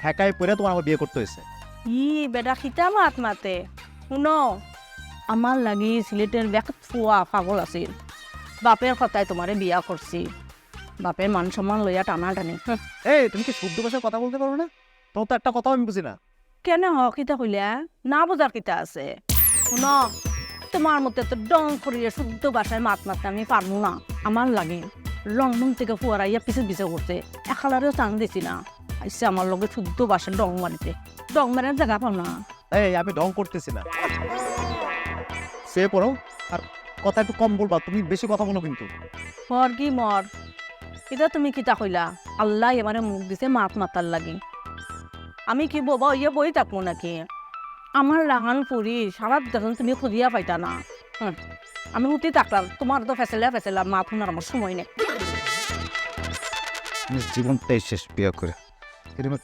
ঠেকায় পড়ে তোমার আমার বিয়ে করতে হয়েছে। বেটা খিতা মাত মাতে শুনো, আমার লাগি সিলেটের ব্যাক ফুয়া পাগল আছিল, বাপের কথায় তোমারে বিয়া করছি, বাপের মান সম্মান লইয়া টানাটানি। এই তুমি কি শুদ্ধ ভাষায় কথা বলতে পারো না? তোমার তো একটা কথাও আমি বুঝি না। কেন কিতা কইলা? না বোঝার কিতা আছে? শুনো, তোমার মতো তো ডং করিয়ে শুদ্ধ ভাষায় মাত মারতে আমি পারবো না। আমার লাগে লন্ডন থেকে ফুয়ারাইয়া পিছে পিছে করতে, একালারেও চান দিছি না, আইসে আমার লগে শুদ্ধ ভাষায় ডং মারিতে। ডং মারার জায়গা পাও না। এই আমি ঢং করতেছি না, সে পড়ো আর কথা একটু কম বলবা, তুমি বেশি কথা বলো কিন্তু। মর কি মর, এটা তুমি কিতা কইলা? আল্লাহ এবারে মুখ দিছে মাত মাতার লাগি, আমি কি বাবা ইয়ে বই থাকবো নাকি? আমার লাহান পুরি সারা দেখুন তুমি খুঁজিয়া পাইতা না। আমি উঠি থাকলাম, তোমার তো ফেসেলা ফেসেলা মাত শোনার আমার সময় নেই। জীবনটাই শেষ বিয়ে করে। এরকম